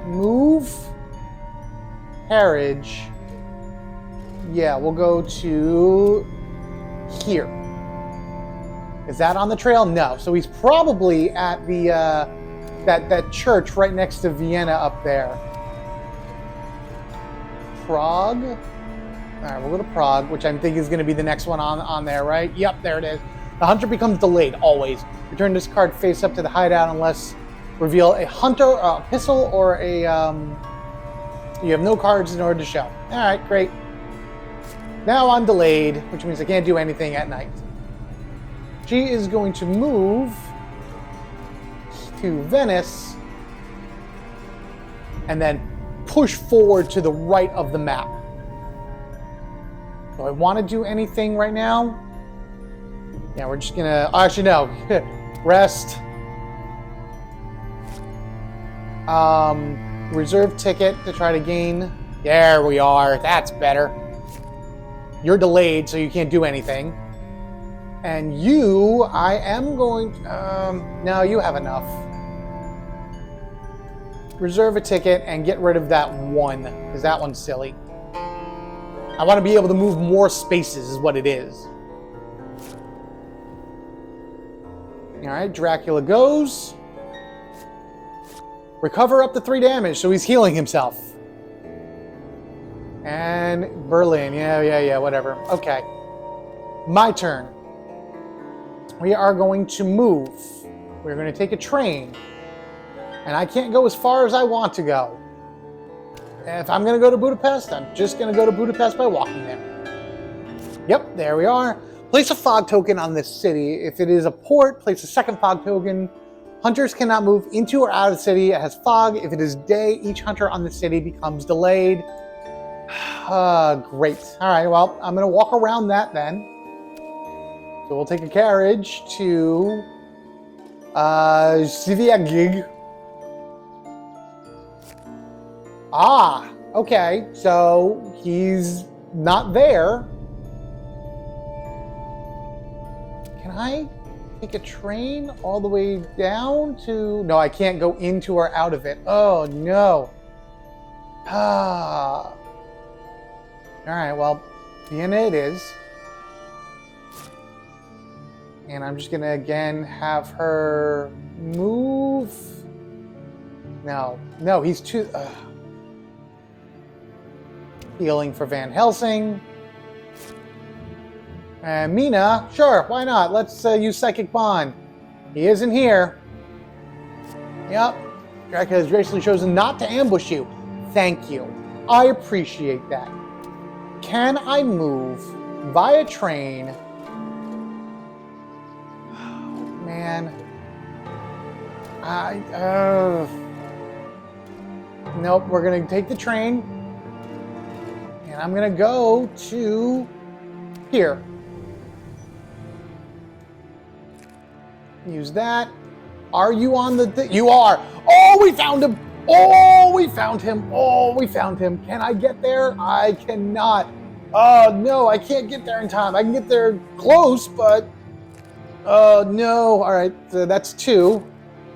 Move. Carriage. Yeah, we'll go to here. Is that on the trail? No. So he's probably at the that church right next to Vienna up there. Prague. All right, we'll go to Prague, which I think is going to be the next one on there, right? Yep, there it is. The hunter becomes delayed always. Return this card face up to the hideout unless reveal a hunter, a pistol, or a. You have no cards in order to show. All right, great. Now I'm delayed, which means I can't do anything at night. She is going to move to Venice and then push forward to the right of the map. Do I want to do anything right now? Yeah, we're just gonna. Actually, no. Rest. Reserve ticket to try to gain. There we are. That's better. You're delayed, so you can't do anything. And you, I am going. No, you have enough. Reserve a ticket and get rid of that one, because that one's silly. I want to be able to move more spaces, is what it is. All right, Dracula goes. Recover up to 3 damage, so he's healing himself. And Berlin, yeah, whatever. Okay. My turn. We are going to move. We're going to take a train. And I can't go as far as I want to go. And if I'm going to go to Budapest, I'm just going to go to Budapest by walking there. Yep, there we are. Place a fog token on this city. If it is a port, place a second fog token. Hunters cannot move into or out of the city. It has fog. If it is day, each hunter on the city becomes delayed. Great. All right, well, I'm going to walk around that then. So we'll take a carriage to Sviagig. Ah, okay. So he's not there. Can I take a train all the way down to... No, I can't go into or out of it. Oh, no. All right, well, Vienna it is. And I'm just going to, again, have her move. No, he's too... Healing for Van Helsing. And Mina, sure, why not? Let's use Psychic Bond. He isn't here. Yep. Dracula has graciously chosen not to ambush you. Thank you. I appreciate that. Can I move via train? Oh, man. Nope, we're going to take the train. And I'm going to go to here. Use that. Are you on the... You are. Oh, we found him. Oh, we found him. Oh, we found him. Can I get there? I cannot. Oh, no, I can't get there in time. I can get there close, but... Oh, no. All right, so that's 2.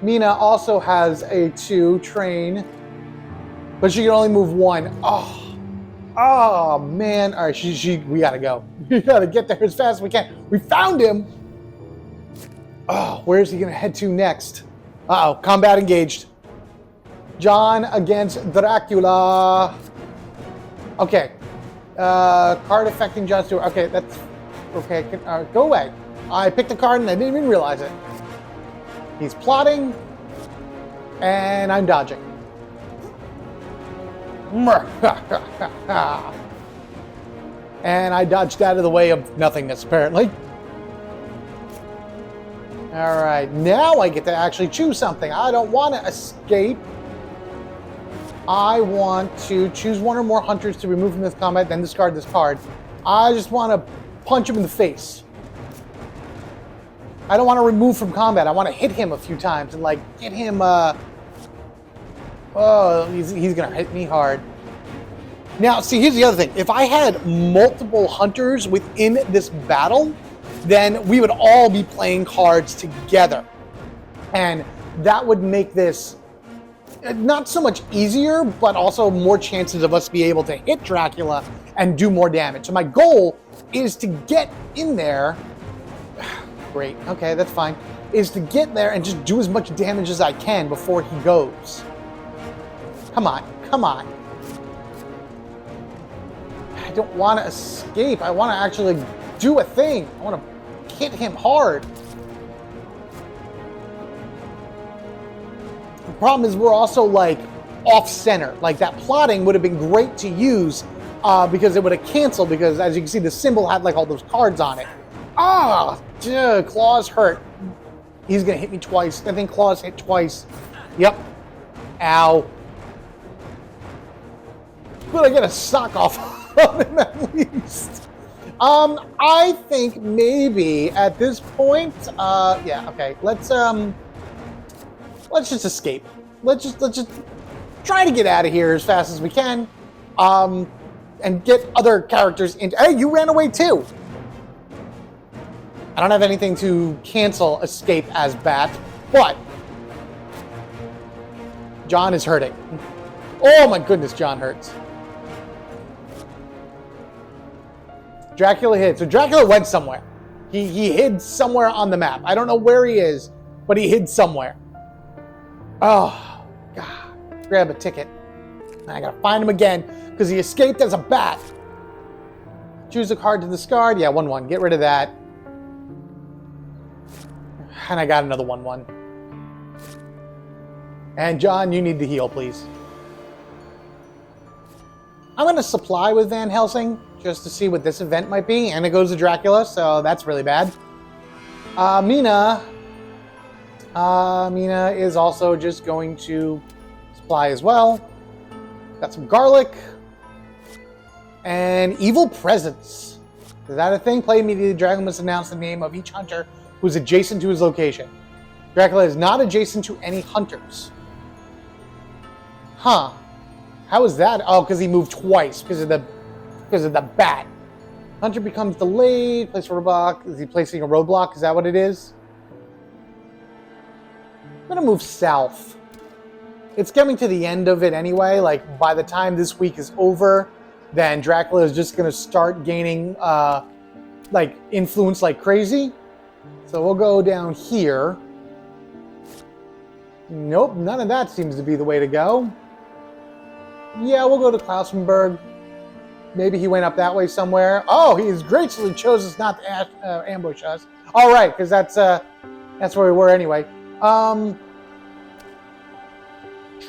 Mina also has a 2 train, but she can only move 1. Oh, man. All right, we got to go. We got to get there as fast as we can. We found him. Oh, where is he going to head to next? Uh-oh, combat engaged. John against Dracula. Okay. Card affecting John Stewart. Okay, that's... Okay, go away. I picked a card and I didn't even realize it. He's plotting. And I'm dodging. And I dodged out of the way of nothingness, apparently. All right, now I get to actually choose something. I don't want to escape. I want to choose 1 or more hunters to remove from this combat, then discard this card. I just want to punch him in the face. I don't want to remove from combat. I want to hit him a few times and, like, get him Oh, he's gonna hit me hard. Now, see, here's the other thing. If I had multiple hunters within this battle, then we would all be playing cards together. And that would make this not so much easier, but also more chances of us being able to hit Dracula and do more damage. So my goal is to get in there. Great, okay, that's fine. Is to get there and just do as much damage as I can before he goes. Come on, come on. I don't want to escape. I want to actually do a thing. I want to hit him hard. The problem is we're also like off center. Like that plotting would have been great to use because it would have canceled, because as you can see the symbol had like all those cards on it. Ah, claws hurt. He's gonna hit me twice. I think claws hit twice. Yep. Ow. But I get a sock off on him at least. I think maybe at this point, yeah, okay. Let's just escape. Let's just try to get out of here as fast as we can, and get other characters into. Hey, you ran away too. I don't have anything to cancel escape as bat, but John is hurting. Oh my goodness, John hurts. Dracula hid. So Dracula went somewhere. He hid somewhere on the map. I don't know where he is, but he hid somewhere. Oh, God. Grab a ticket. I gotta find him again, because he escaped as a bat. Choose a card to discard. Yeah, 1/1. Get rid of that. And I got another 1/1. And John, you need to heal, please. I'm going to supply with Van Helsing just to see what this event might be. And it goes to Dracula, so that's really bad. Mina is also just going to supply as well. Got some garlic. And Evil Presence. Is that a thing? Play immediately. Dracula must announce the name of each hunter who's adjacent to his location. Dracula is not adjacent to any hunters. Huh. How is that? Oh, because he moved twice because of the bat. Hunter becomes delayed. Place a roadblock. Is he placing a roadblock? Is that what it is? I'm gonna move south. It's coming to the end of it anyway. Like by the time this week is over, then Dracula is just gonna start gaining like influence like crazy. So we'll go down here. Nope, none of that seems to be the way to go. Yeah, we'll go to Klausenberg. Maybe he went up that way somewhere. Oh, he's graciously chosen not to ambush us. All right, because that's where we were anyway.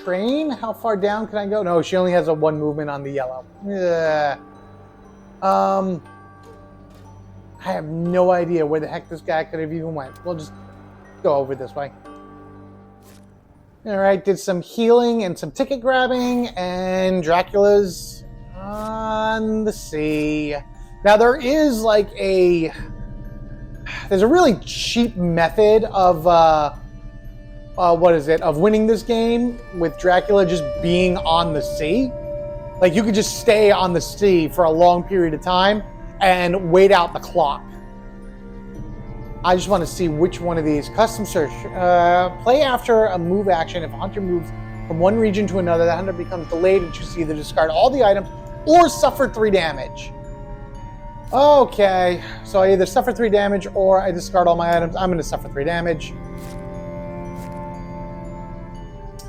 Train? How far down can I go? No, she only has a 1 movement on the yellow. I have no idea where the heck this guy could have even went. We'll just go over this way. All right, did some healing and some ticket grabbing, and Dracula's on the sea. Now there is like there's a really cheap method of of winning this game with Dracula just being on the sea. Like you could just stay on the sea for a long period of time and wait out the clock. I just want to see which one of these. Custom search. Play after a move action. If a hunter moves from one region to another, that hunter becomes delayed and chooses to either discard all the items or suffer 3 damage. Okay, so I either suffer 3 damage or I discard all my items. I'm going to suffer 3 damage.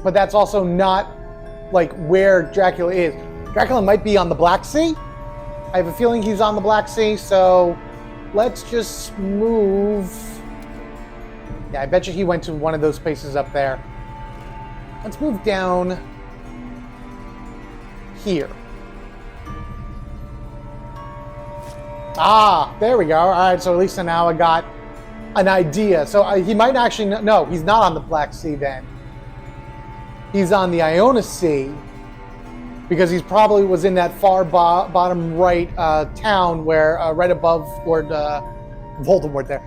But that's also not like where Dracula is. Dracula might be on the Black Sea. I have a feeling he's on the Black Sea, so let's just move. Yeah, I bet you he went to one of those places up there. Let's move down here. Ah, there we go. All right, so at least now I got an idea. So he might actually, no, he's not on the Black Sea then. He's on the Iona Sea, because he's probably was in that far bottom right town where right above Lord Voldemort there.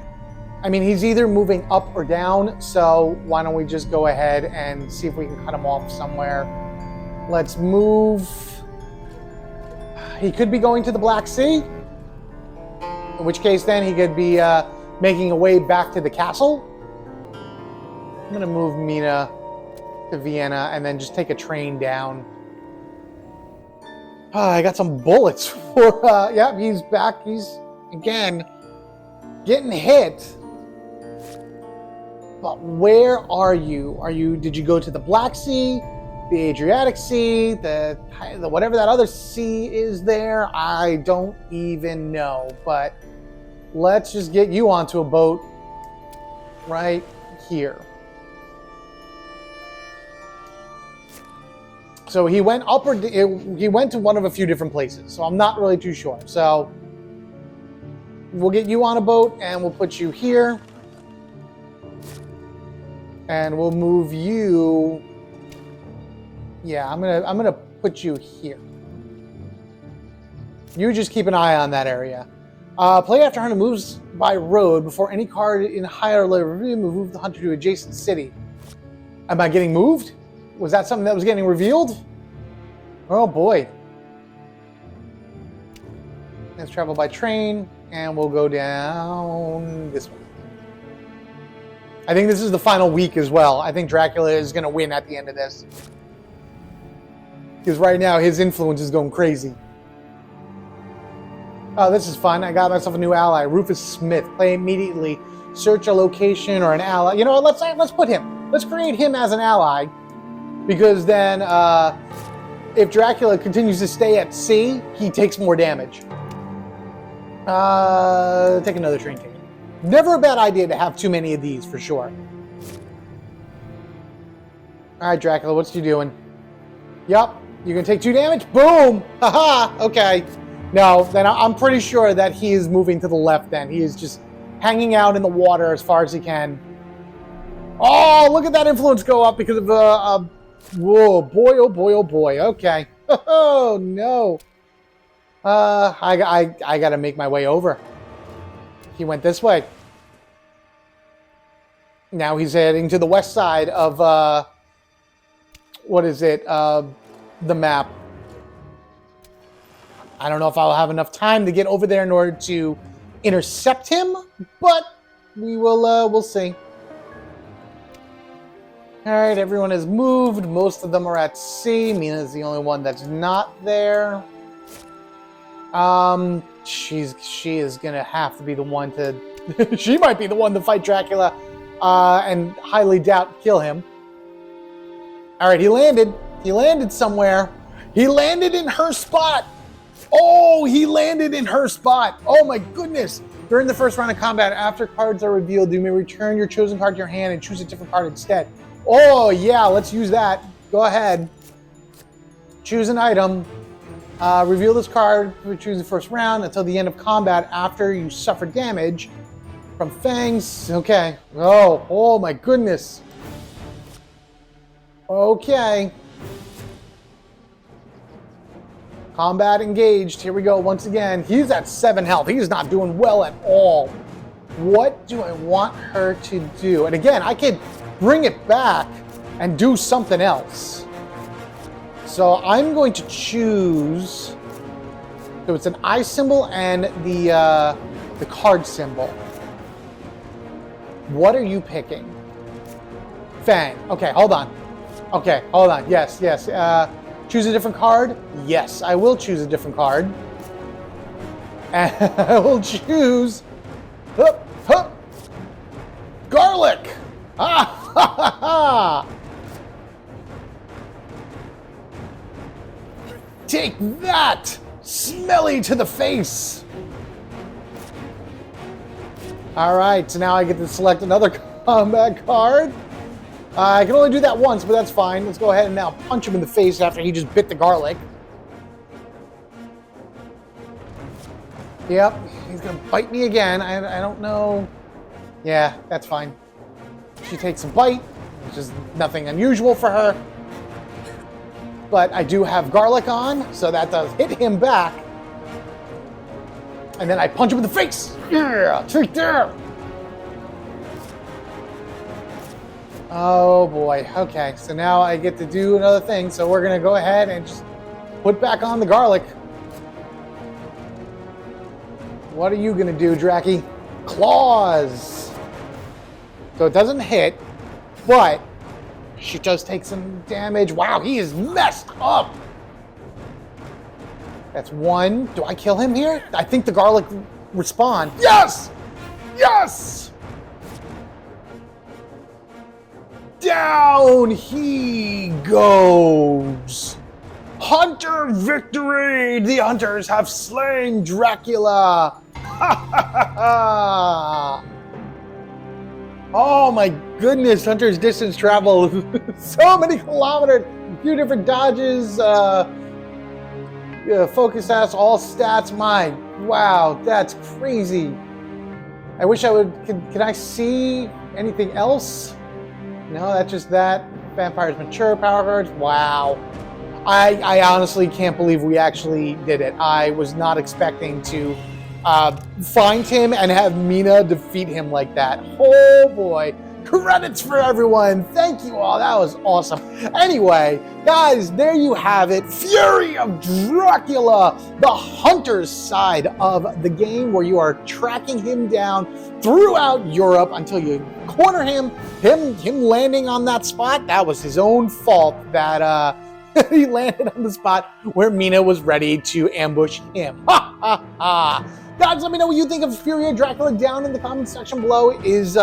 I mean, he's either moving up or down, so why don't we just go ahead and see if we can cut him off somewhere. Let's move. He could be going to the Black Sea, in which case then he could be making a way back to the castle. I'm going to move Mina to Vienna and then just take a train down. I got some bullets for, yeah, he's back. He's, again, getting hit. But where are you? Did you go to the Black Sea, the Adriatic Sea, the whatever that other sea is there? I don't even know, but let's just get you onto a boat right here. So he went up, or he went to one of a few different places, so I'm not really too sure. So we'll get you on a boat and we'll put you here. And we'll move you. Yeah, I'm gonna put you here. You just keep an eye on that area. Play after hunter moves by road before any card in higher level review move the hunter to adjacent city. Am I getting moved? Was that something that was getting revealed? Oh boy. Let's travel by train and we'll go down this way. I think this is the final week as well. I think Dracula is going to win at the end of this. Because right now, his influence is going crazy. Oh, this is fun. I got myself a new ally, Rufus Smith. Play immediately. Search a location or an ally. You know what? Let's put him. Let's create him as an ally. Because then, if Dracula continues to stay at sea, he takes more damage. Take another train ticket. Never a bad idea to have too many of these, for sure. All right, Dracula, what's you doing? Yup, you're going to take 2 damage? Boom! Haha, okay. No, then I'm pretty sure that he is moving to the left then. He is just hanging out in the water as far as he can. Oh, look at that influence go up because of whoa, boy, oh boy, oh boy. Okay. Oh, no. I got to make my way over. He went this way. Now he's heading to the west side of, what is it? The map. I don't know if I'll have enough time to get over there in order to intercept him, but we will, we'll see. All right, everyone has moved. Most of them are at sea. Mina's the only one that's not there. She is gonna have to be the one to. She might be the one to fight Dracula, and highly doubt kill him. All right, he landed. He landed somewhere. He landed in her spot. Oh, he landed in her spot. Oh my goodness! During the first round of combat, after cards are revealed, you may return your chosen card to your hand and choose a different card instead. Oh yeah, let's use that. Go ahead. Choose an item. Reveal this card, choose the first round until the end of combat after you suffer damage from fangs. Okay. Oh my goodness. Okay. Combat engaged. Here we go once again. He's at 7 health. He's not doing well at all. What do I want her to do? And again, I could bring it back and do something else. So I'm going to choose. So it's an eye symbol and the card symbol. What are you picking? Fang. Okay, hold on. Okay, hold on. Yes. Choose a different card? Yes, I will choose a different card. And I will choose garlic. Ah, ha, ha, ha. Take that! Smelly to the face! Alright, so now I get to select another combat card. I can only do that once, but that's fine. Let's go ahead and now punch him in the face after he just bit the garlic. Yep, he's gonna bite me again. I don't know. Yeah, that's fine. She takes a bite, which is nothing unusual for her. But I do have garlic on, so that does hit him back. And then I punch him in the face. Yeah, take that. Oh boy. Okay, so now I get to do another thing. So we're gonna go ahead and just put back on the garlic. What are you gonna do, Dracky? Claws. So it doesn't hit, but she does take some damage. Wow, he is messed up. That's one. Do I kill him here? I think the garlic respawn. Yes! Yes! Down he goes. Hunter victory! The hunters have slain Dracula. Oh my goodness, Hunter's distance travel. So many kilometers, a few different dodges, focus stats, all stats. Wow, that's crazy. I wish I would, can I see anything else? No, that's just that. Vampire's mature power cards. Wow. I honestly can't believe we actually did it. I was not expecting to find him and have Mina defeat him like that. Oh boy. Credits for everyone. Thank you all. That was awesome. Anyway, guys, there you have it. Fury of Dracula, the hunter's side of the game where you are tracking him down throughout Europe until you corner him. Him landing on that spot, that was his own fault that he landed on the spot where Mina was ready to ambush him. Ha ha ha. Guys, let me know what you think of Fury of Dracula down in the comments section below. Is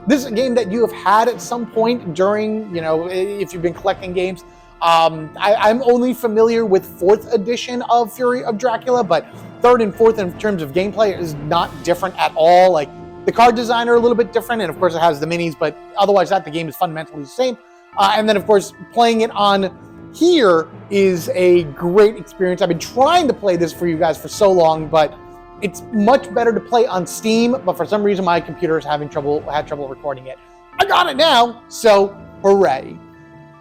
this is a game that you have had at some point during, if you've been collecting games. I'm only familiar with 4th edition of Fury of Dracula, but 3rd and 4th in terms of gameplay is not different at all. Like, the card design are a little bit different, and of course it has the minis, but otherwise the game is fundamentally the same. And then of course, playing it on here is a great experience. I've been trying to play this for you guys for so long, but it's much better to play on Steam, but for some reason my computer is had trouble recording it. I got it now, so hooray.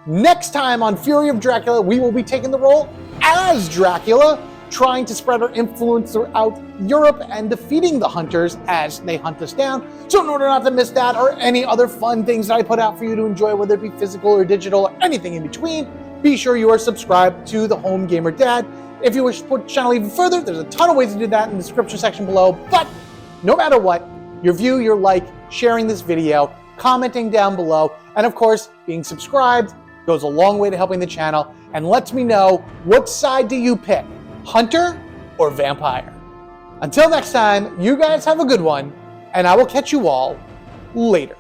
Next time on Fury of Dracula, we will be taking the role as Dracula, trying to spread our influence throughout Europe and defeating the hunters as they hunt us down. So in order not to miss that or any other fun things that I put out for you to enjoy, whether it be physical or digital or anything in between, be sure you are subscribed to the Home Gamer Dad. If you wish to support the channel even further, there's a ton of ways to do that in the description section below. But no matter what, your view, your like, sharing this video, commenting down below, and of course, being subscribed goes a long way to helping the channel and lets me know what side do you pick, hunter or vampire. Until next time, you guys have a good one, and I will catch you all later.